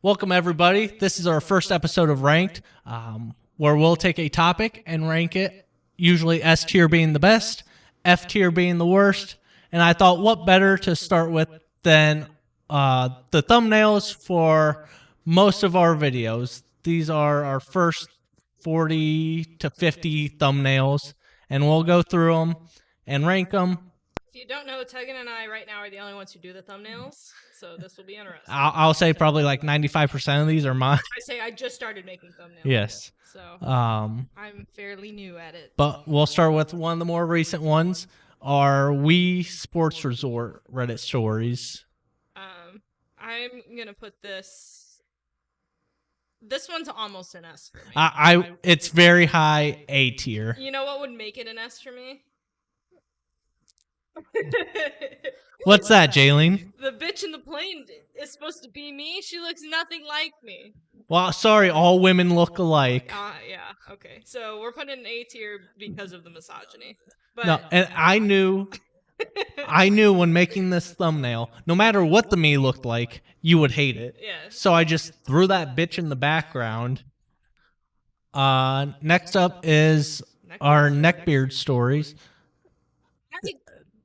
Welcome, everybody. This is our first episode of Ranked, where we'll take a topic and rank it, usually S tier being the best, F tier being the worst. And I thought, what better to start with than the thumbnails for most of our videos. These are our first 40 to 50 thumbnails, and we'll go through them and rank them. If you don't know, Tegan and I right now are the only ones who do the thumbnails, so this will be interesting. I'll say probably like 95% of these are mine. I just started making thumbnails. Yes. So I'm fairly new at it. But we'll start with one of the more recent ones, our Wii Sports Resort Reddit stories. I'm gonna put this. This one's almost an S for me. It's very high A tier. You know what would make it an S for me? What's that, Jaylene? The bitch in the plane is supposed to be me. She looks nothing like me. Well, sorry, all women look alike. Yeah, okay. So we're putting an A tier because of the misogyny. But No, and I knew when making this thumbnail, no matter what the me looked like, you would hate it. Yeah. So I just threw that bitch in the background. Next up is our neckbeard stories.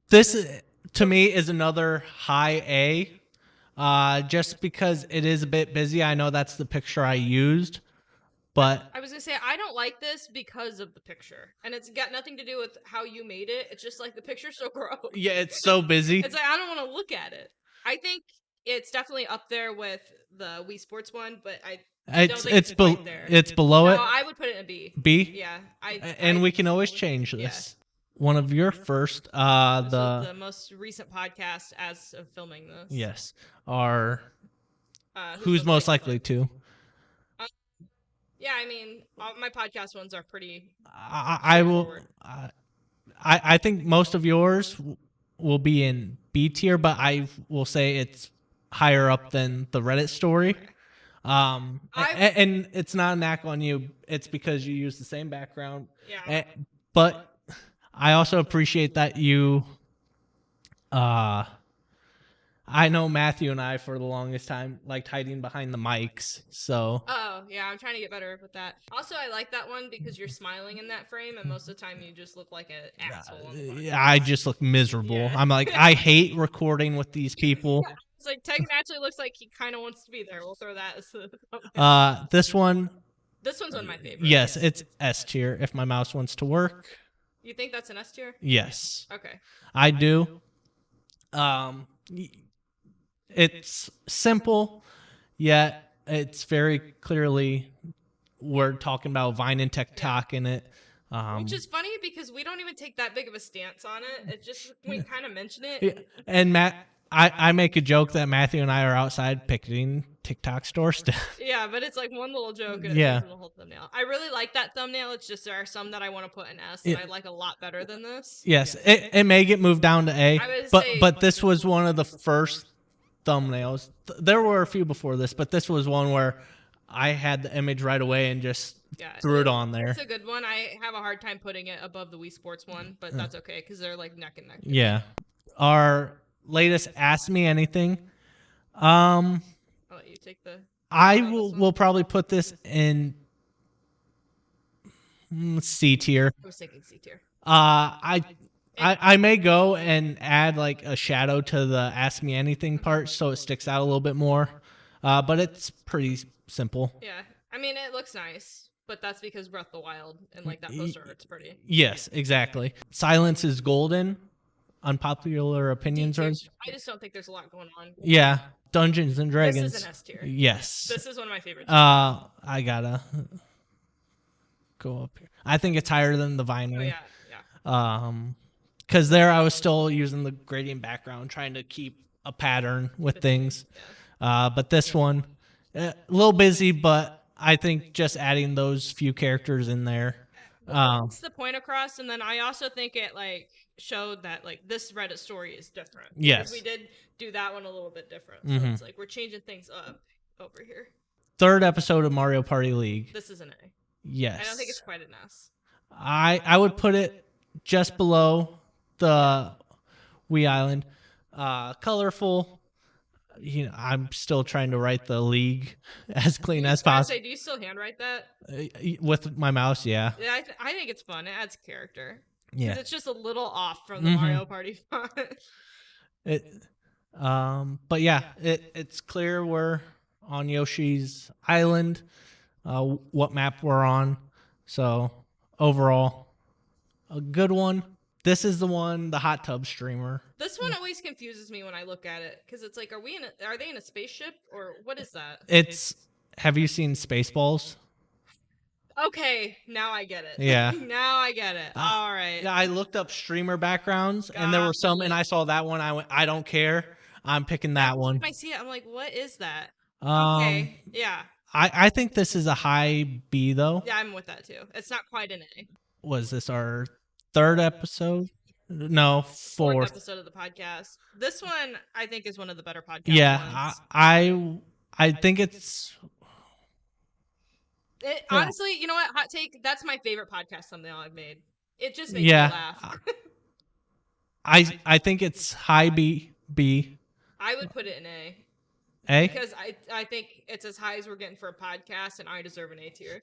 This, to me, is another high A, just because it is a bit busy. I know that's the picture I used, but I was gonna say I don't like this because of the picture, and it's got nothing to do with how you made it. It's just like the picture's so gross. Yeah, it's so busy. It's like I don't want to look at it. I think it's definitely up there with the Wii Sports one, but I don't think it's quite there. It's below it. I would put it in a B. B. Yeah, we can always change this. Yeah. One of your first, this was the most recent podcast as of filming this. Yes, are who's most likely to? Yeah, I mean, my podcast ones are pretty. I will. I think most of yours will be in B tier, but I will say it's higher up than the Reddit story. And it's not a knack on you. It's because you use the same background. Yeah. But I also appreciate that you. I know Matthew and I, for the longest time, liked hiding behind the mics. So. Oh, yeah, I'm trying to get better with that. Also, I like that one because you're smiling in that frame, and most of the time you just look like an asshole. I just look miserable. Yeah. I'm like, I hate recording with these people. Yeah, it's like Tegan actually looks like he kind of wants to be there. We'll throw that as the This one. This one's one of my favorites. Yes, it's S tier if my mouse wants to work. You think that's an S tier? Yes. Okay. I do. It's simple, yet it's very clearly we're talking about Vine and TikTok in it. Which is funny because we don't even take that big of a stance on it. It's just we kind of mention it. Yeah. And Matt, I make a joke that Matthew and I are outside picketing TikTok store stuff. Yeah, but it's like one little joke and yeah. The whole thumbnail. I really like that thumbnail. It's just there are some that I want to put in S that I like a lot better than this. Yes, it may get moved down to A, but this was one of the first thumbnails. There were a few before this, but this was one where I had the image right away and just threw it on there. It's a good one. I have a hard time putting it above the Wii Sports one, but that's okay because they're like neck and neck. Yeah. Our latest Ask Me Anything. I'll let you take the. I will probably put this in C tier. I was thinking C tier. I may go and add like a shadow to the Ask Me Anything part so it sticks out a little bit more. But it's pretty simple. Yeah. I mean, it looks nice, but that's because Breath of the Wild and like that poster art's pretty. Yes, exactly. Silence is golden. Unpopular opinions are. I just don't think there's a lot going on. Yeah. Dungeons and Dragons. This is an S tier. Yes. This is one of my favorites. I gotta go up here. I think it's higher than the Vine one. Oh, yeah. Because there I was still using the gradient background, trying to keep a pattern with things. Yeah. But this one, a little busy, but I think just adding those few characters in there. It's the point across, and then I also think it like showed that like this Reddit story is different. Yes. We did do that one a little bit different. So it's like we're changing things up over here. Third episode of Mario Party League. This is an A. Yes. I don't think it's quite an S. I would put it just below the Wii Island. Colorful. I'm still trying to write the league as clean as I possible say, do you still handwrite that? with my mouse. Yeah. Yeah, I think it's fun. It adds character. Yeah. Because it's just a little off from the Mario Party font. But yeah, it's clear we're on Yoshi's Island. What map we're on. So overall, a good one. This is the one, the hot tub streamer. This one always confuses me when I look at it because it's like, are they in a spaceship or what is that? Have you seen Spaceballs? Okay, now I get it. Yeah. Now I get it. All right. Yeah, I looked up streamer backgrounds, and there were some, and I saw that one. I went, I don't care. I'm picking that one. Every time I see it, I'm like, what is that? Okay, yeah. I think this is a high B though. Yeah, I'm with that too. It's not quite an A. Was this our third episode? No, fourth episode of the podcast. This one I think is one of the better podcasts. Yeah, I think it's. Honestly, you know what? Hot take. That's my favorite podcast thumbnail I've made. It just makes me laugh. I think it's high B. I would put it in A. A? Because I think it's as high as we're getting for a podcast, and I deserve an A tier.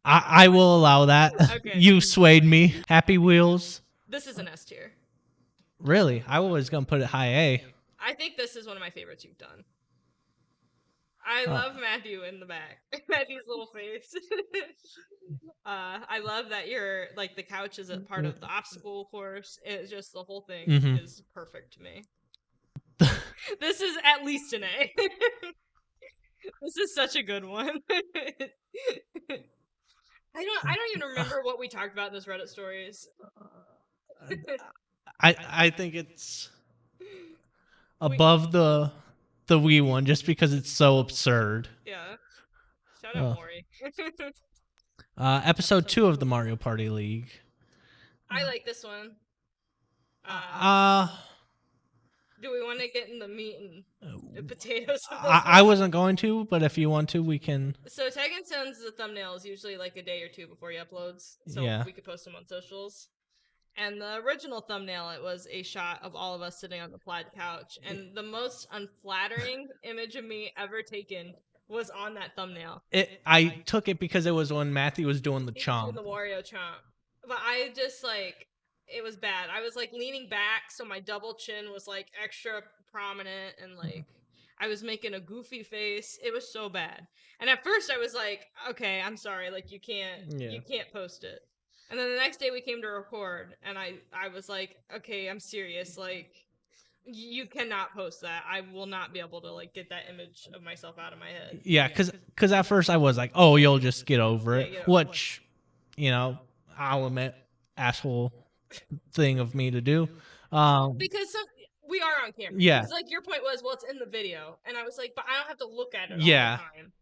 I will allow that. Okay. You swayed me. Happy Wheels. This is an S tier. Really? I was going to put it high A. I think this is one of my favorites you've done. I love Matthew in the back. Matthew's little face. I love that you're like the couch is a part of the obstacle course. It's just the whole thing is perfect to me. This is at least an A. This is such a good one. I don't even remember what we talked about in those Reddit stories. I think it's above the Wii one just because it's so absurd. Yeah. Shout out Maury. Episode 2 of the Mario Party League. I like this one. Do we want to get in the meat and potatoes? I wasn't going to, but if you want to, we can. So Tegan sends the thumbnails usually like a day or two before he uploads, so we could post them on socials. And the original thumbnail, it was a shot of all of us sitting on the Plaid couch, and the most unflattering image of me ever taken was on that thumbnail. I took it because it was when Matthew was doing the chomp. The Wario chomp. But I just like, it was bad. I was like leaning back, so my double chin was like extra prominent, and like I was making a goofy face. It was so bad. And at first I was like, okay, I'm sorry, like you can't post it. And then the next day we came to record, and I was like, okay, I'm serious, like you cannot post that. I will not be able to like get that image of myself out of my head. Yeah, because at first I was like, oh, you'll just get over it, which, you know, I'll admit, asshole thing of me to do. Because we are on camera. Yeah. Like your point was, well, it's in the video, and I was like, but I don't have to look at it all the time.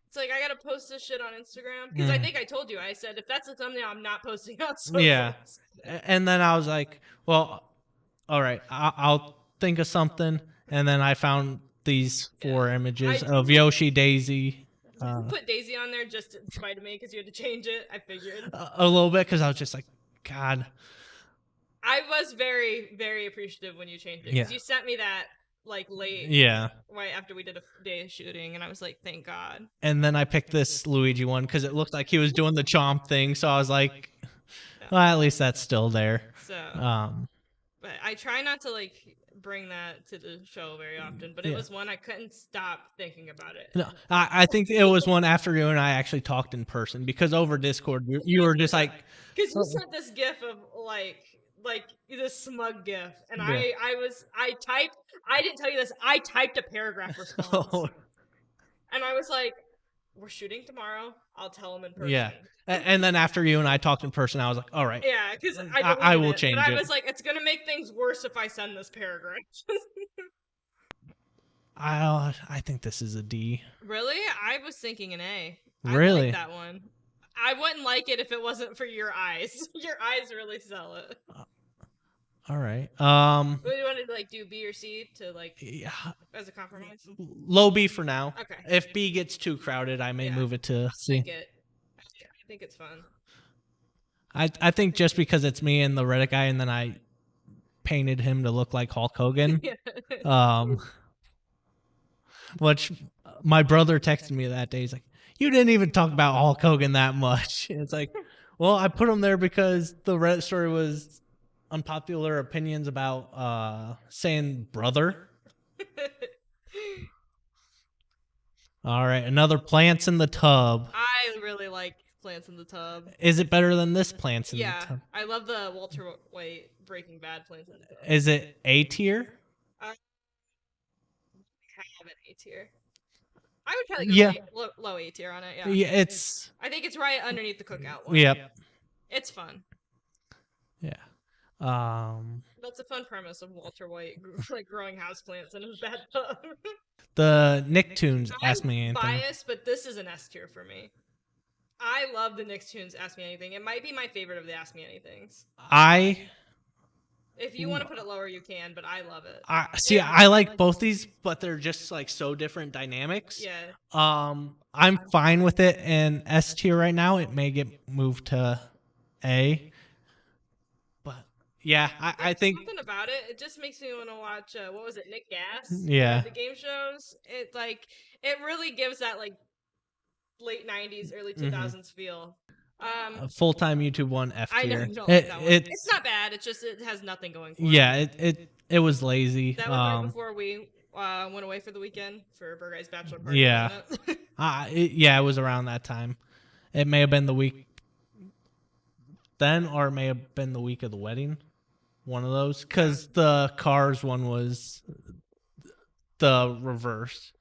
It's like I gotta post this shit on Instagram because I think I told you. I said if that's the thumbnail, I'm not posting on socials. Yeah. And then I was like, well, all right, I'll think of something. And then I found these 4 images of Yoshi, Daisy. Put Daisy on there just in spite of me because you had to change it. I figured a little bit because I was just like, God. I was very, very appreciative when you changed it because you sent me that like late. Yeah. Right after we did a day of shooting, and I was like, thank God. And then I picked this Luigi one because it looked like he was doing the chomp thing. So I was like, well, at least that's still there. So, but I try not to like bring that to the show very often, but it was one I couldn't stop thinking about it. No, I think it was one after you and I actually talked in person because over Discord, you were just like. Because you sent this gif of like this smug gif, and I didn't tell you this, I typed a paragraph response. And I was like, we're shooting tomorrow, I'll tell him in person. Yeah. And then after you and I talked in person, I was like, all right. Yeah, because I will change it. I was like, it's going to make things worse if I send this paragraph. I think this is a D. Really? I was thinking an A. Really? I like that one. I wouldn't like it if it wasn't for your eyes. Your eyes really sell it. All right. What do you want to like do, B or C to like as a compromise? Low B for now. Okay. If B gets too crowded, I may move it to C. I think it's fun. I think just because it's me and the Reddit guy, and then painted him to look like Hulk Hogan. Yeah. Which my brother texted me that day. He's like, "You didn't even talk about Hulk Hogan that much." And it's like, well, I put him there because the Reddit story was unpopular opinions about saying brother. All right, another plants in the tub. I really like Plants in the Tub. Is it better than this plants in Yeah, the tub? I love the Walter White Breaking Bad Plants in the Tub. Is it A tier? I have an A tier. I would probably go Yeah. low A tier on it. Yeah. Yeah, it's I think it's right underneath the Cookout one. yep. It's fun. Yeah. That's a fun premise of Walter White like growing houseplants in his bathtub. The Nicktoons Ask Me I'm Anything. biased, but this is an S tier for me. I love the Nicktoons Ask Me Anything. It might be my favorite of the Ask Me Anythings. If you want to put it lower, you can, but I love it. I like both these, but they're just like so different dynamics. Yeah. I'm fine with it in S tier right now. It may get moved to A. But yeah, I think Something about it. It just makes me want to watch. What was it, Nick Gas? Yeah. The game shows. It really gives that like late '90s, early 2000s feel. a full-time YouTube one F I tier. don't like that one. It's It's not bad. It's just it has nothing going for yeah, it. it was lazy. That was right before we went away for the weekend for Burguy's bachelor party. Yeah. Wasn't it? Yeah, it was around that time. It may have been the week then, or it may have been the week of the wedding. One of those, because the Cars one was the reverse.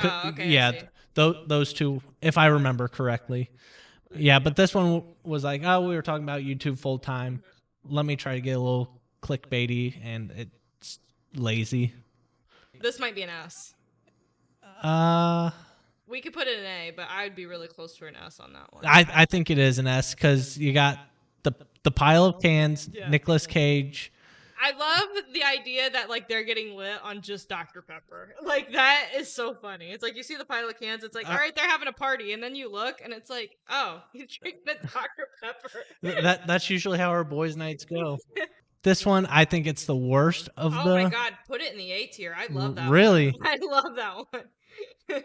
Oh, okay. I Yeah, see. those two, if I remember correctly. Yeah, but this one was like, oh, we were talking about YouTube full time. Let me try to get a little clickbaity, and it's lazy. This might be an S. Uh, We could put it in A, but I would be really close to an S on that one. I think it is an S because you got the pile of cans, Yeah. Nicolas Cage. I love the idea that like they're getting lit on just Dr. Pepper. Like that is so funny. It's like you see the pile of cans, it's like, all right, they're having a party, and then you look and it's like, oh, he's drinking a Dr. Pepper. That's usually how our boys' nights go. This one, I think it's the worst of Oh the. my god, put it in the A tier. I love that Really? one. I love that one.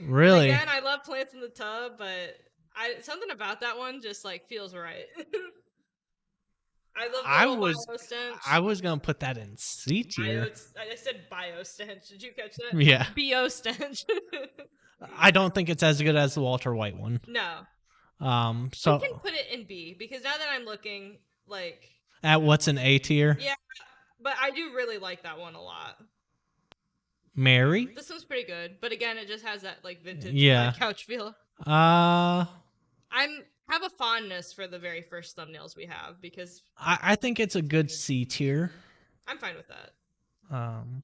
Really? Again, I love Plants in the Tub, but something about that one just like feels right. I love the I little was- bio stench. I was gonna put that in C tier. I said bio stench. Did you catch that? Yeah. Bio stench. I don't think it's as good as the Walter White one. No. So We can put it in B because now that I'm looking, like, at what's an A tier? yeah, but I do really like that one a lot. Mary? This one's pretty good, but again, it just has that like vintage Yeah. couch feel. I Have a fondness for the very first thumbnails we have because I think it's a good C tier. I'm fine with that. Um,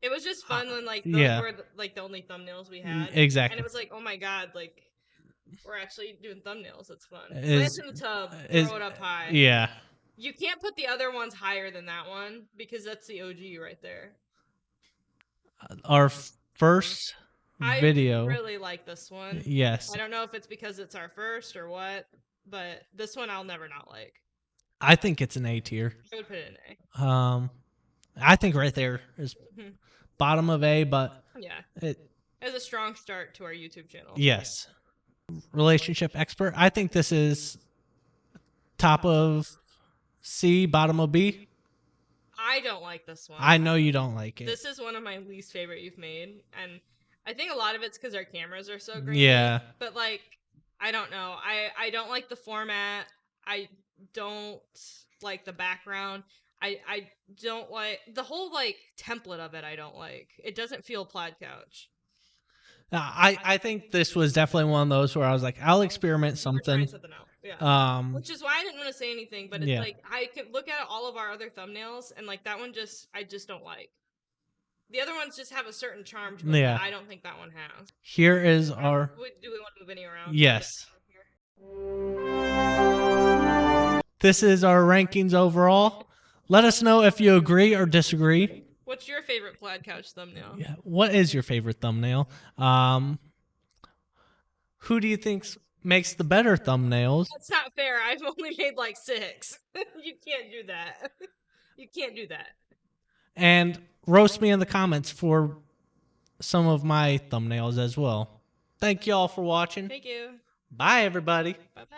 It was just fun when like those yeah. were like the only thumbnails we had, and exactly. it was like, oh my god, like we're actually doing thumbnails. That's fun. Is- Plants in the Tub, is- throw it up high. Yeah. You can't put the other ones higher than that one because that's the OG right there. Our first I video. really like this one. Yes. I don't know if it's because it's our first or what, but this one I'll never not like. I think it's an A tier. I would put it in A. I think right there is Mhm. bottom of A, but Yeah. it As a strong start to our YouTube channel. yes. Relationship expert. I think this is top of C, bottom of B. I don't like this one. I know you don't like it. This is one of my least favorite you've made, and I think a lot of it's because our cameras are so grainy. Yeah. But like, I don't know. I don't like the format. I don't like the background. I don't like the whole like template of it. I don't like. It doesn't feel Plaid couch. I think this was definitely one of those where I was like, I'll experiment We're something. trying something out. Yeah. Um, Which is why I didn't want to say anything, but it's Yeah. like I could look at all of our other thumbnails and like that one I just don't like. The other ones just have a certain charm to them Yeah. that I don't think that one has. here is our Do we want to move any around? yes. This is our rankings overall. Let us know if you agree or disagree. What's your favorite Plaid couch thumbnail? Yeah. What is your favorite thumbnail? Who do you think makes the better thumbnails? That's not fair. I've only made like 6. You can't do that. You can't do that. And roast me in the comments for some of my thumbnails as well. Thank you all for watching. Thank you. Bye, everybody. Bye bye.